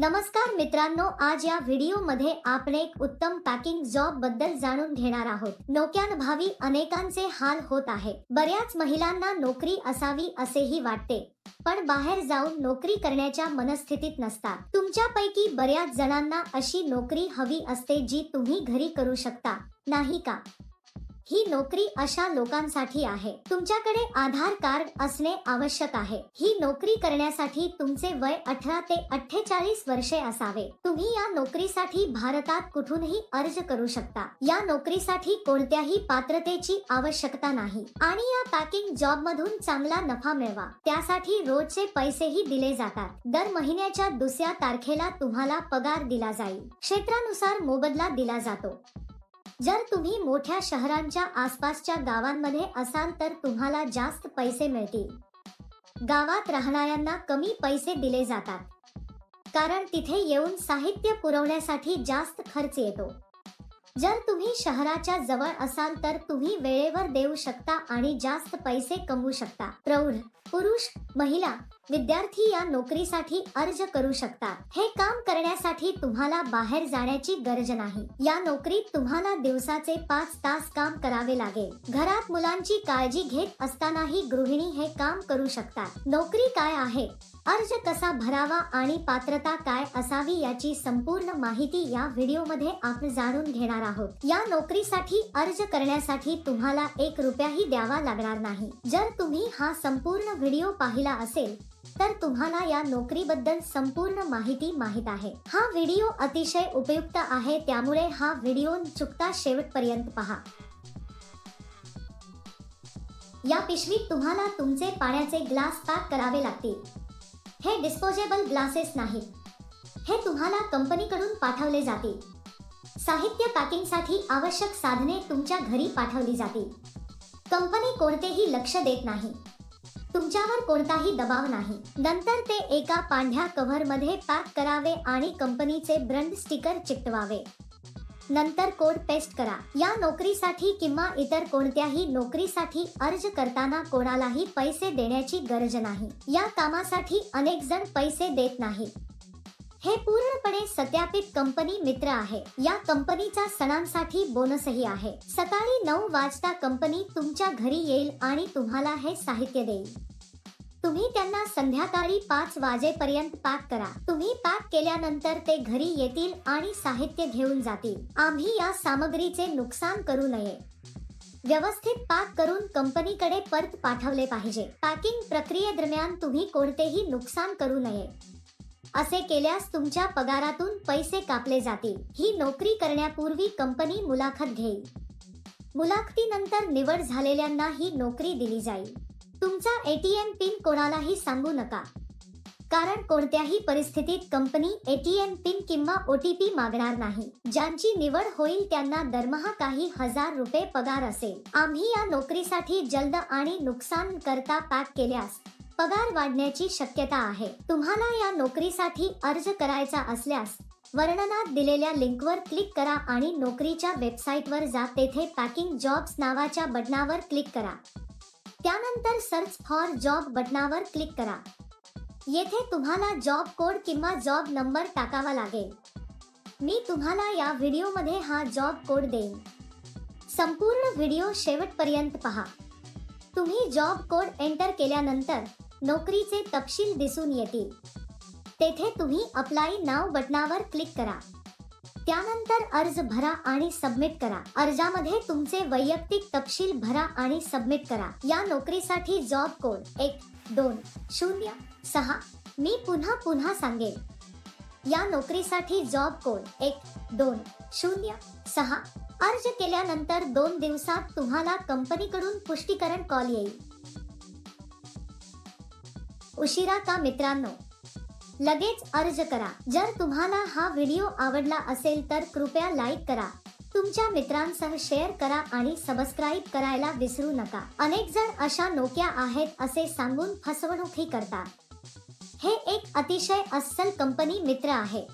नमस्कार मित्रांनो, आज या व्हिडिओमध्ये आपण एक उत्तम पॅकिंग जॉब बद्दल जाणून घेणार आहोत. नोकऱ्यांअभावी अनेकांचे हाल होत आहे. बऱ्याच महिलांना नोकरी असावी असेही वाटते, पण बाहेर जाऊन नोकरी करण्याच्या मनस्थितीत नसतात. तुमच्यापैकी बऱ्याच जणांना अशी नोकरी हवी असते जी तुम्ही घरी करू शकता, नाही का? ही नोकरी अशा लोकांसाठी आहे. तुमच्याकडे आधार कार्ड असणे आवश्यक आहे. ही नोकरी करण्यासाठी तुमचे वय 18 ते 48 वर्षे असावे. तुम्ही या नोकरीसाठी भारतात कुठूनही अर्ज करू शकता. या नोकरीसाठी कोणत्याही पात्रतेची आवश्यकता नाही आणि या पॅकिंग जॉब मधून चांगला नफा मिळवा. त्यासाठी रोजचे पैसेही दिले जातात. दर महिन्याच्या दुसऱ्या तारखेला तुम्हाला पगार दिला जाईल. क्षेत्रानुसार मोबदला दिला जातो. जर तुम्ही मोठ्या शहरांच्या आसपासच्या गावांमध्ये असाल तर तुम्हाला जास्त पैसे मिळतील. गावात राहणाऱ्यांना कमी पैसे दिले जातात, कारण तिथे येऊन साहित्य पुरवण्यासाठी जास्त खर्च येतो. जर तुम्ही शहराच्या जवळ असाल तर तुम्ही वेळेवर देऊ शकता आणि जास्त पैसे कमवू शकता. प्रौढ, पुरुष, महिला, विद्यार्थी या नोकरीसाठी अर्ज करू शकतात. हे काम करण्यासाठी तुम्हाला बाहेर जाण्याची गरज नाही. या नोकरीत तुम्हाला दिवसाचे 5 तास काम करावे लागेल. घरात मुलांची काळजी घेत असतानाही गृहिणी हे काम करू शकतात. नोकरी काय आहे, अर्ज कसा भरावा आणि पात्रता काय असावी याची संपूर्ण माहिती या व्हिडिओमध्ये आपण जाणून घेणार आहोत. या नोकरीसाठी अर्ज करण्यासाठी तुम्हाला 1 रुपयाही द्यावा लागणार नाही. जर तुम्ही हा संपूर्ण व्हिडिओ पाहिला असेल तर तुम्हाला या नोकरीबद्दल संपूर्ण माहिती माहित आहे. हा व्हिडिओ अतिशय उपयुक्त आहे, त्यामुळे हा व्हिडिओ न चुकता शेवटपर्यंत पहा. या पिशवीत तुम्हाला तुमचे पाण्याचे ग्लास पॅक करावे लागतील. हे डिस्पोजेबल ग्लासेस नाहीत. हे तुम्हाला कंपनीकडून पाठवले जातील. साहित्य पॅकिंगसाठी आवश्यक साधने तुमच्या घरी पाठवली जातील. कंपनी कोणतेही लक्ष देत नाही. तुमच्यावर कोणताही दबाव नाही. नंतर ते एका पांढऱ्या कव्हरमध्ये पॅक करावे आणि कंपनीचे ब्रँड स्टिकर चिकटवावे. नंतर कोड पेस्ट करा. या नोकरीसाठी किंवा इतर कोणत्याही नोकरीसाठी अर्ज करताना कोणालाही पैसे देण्याची गरज नाही. या कामासाठी अनेक जण पैसे देत नाहीत. हे पूर्णपणे सत्यापित कंपनी मित्र आहे. या कंपनीचा सणांसाठी बोनसही आहे. सकाळी 9 वाजता कंपनी तुमच्या घरी येईल आणि तुम्हाला हे साहित्य देईल. तुम्ही त्यांना संध्याकाळी 5 वाजेपर्यंत पॅक करा. तुम्ही पॅक केल्यानंतर ते घरी येतील आणि साहित्य घेऊन जातील. आम्ही या सामग्रीचे नुकसान करू नये. व्यवस्थित पॅक करून कंपनीकडे परत पाठवले पाहिजे. पॅकिंग प्रक्रियेदरम्यान तुम्ही कोणतेही नुकसान करू नये. असे केल्यास तुमच्या पगारातून पैसे कापले जातील. ही नोकरी करण्यापूर्वी कंपनी मुलाखत घेईल. मुलाखतीनंतर निवड झालेल्यांना ही नोकरी दिली जाईल. तुमचा ATM पिन कोणालाही सांगू नका, कारण कोणत्याही परिस्थितीत कंपनी ATM पिन किंवा OTP मागणार नाही. ज्यांची निवड होईल त्यांना दरमहा काही हजार रुपये पगार असेल. आम्ही या नोकरीसाठी जलद आणि नुकसान करता पॅक केल्यास पगार वाढण्याची शक्यता आहे. तुम्हाला या नोकरीसाठी अर्ज करायचा असल्यास वर्णनात दिलेल्या लिंकवर क्लिक करा आणि नोकरीच्या वेबसाईटवर जा. तेथे पॅकिंग जॉब्स नावाच्या बटनावर क्लिक करा. त्यानंतर सर्च फॉर जॉब बटनावर क्लिक करा. येथे तुम्हाला जॉब कोड किंवा जॉब नंबर टाकावा लागेल. मी तुम्हाला या व्हिडिओमध्ये हा जॉब कोड देईन. संपूर्ण व्हिडिओ शेवटपर्यंत पहा. तुम्ही जॉब कोड एंटर केल्यानंतर नोकरीचे तपशील दिसून येतील. तेथे तुम्ही अप्लाय नाव बटनावर क्लिक करा. त्यानंतर अर्ज भरा आणि सबमिट करा. अर्जामध्ये तुमचे वैयक्तिक तपशील भरा आणि सबमिट करा. या नोकरीसाठी जॉब कोड 1206. मी पुन्हा सांगेन. या नोकरीसाठी जॉब कोड 1206. अर्ज केल्यानंतर 2 दिवसात तुम्हाला कंपनीकडून पुष्टीकरण कॉल येईल. उशिरा का मित्रांनो? लगेच अर्ज करा. जर तुम्हाला हा व्हिडिओ आवडला असेल तर कृपया लाईक करा, तुमच्या मित्रांसह शेअर करा आणि सबस्क्राईब करायला विसरू नका. अनेक जण अशा नोकऱ्या आहेत असे सांगून फसवणूकही करतात. हे एक अतिशय अस्सल कंपनी मित्र आहे.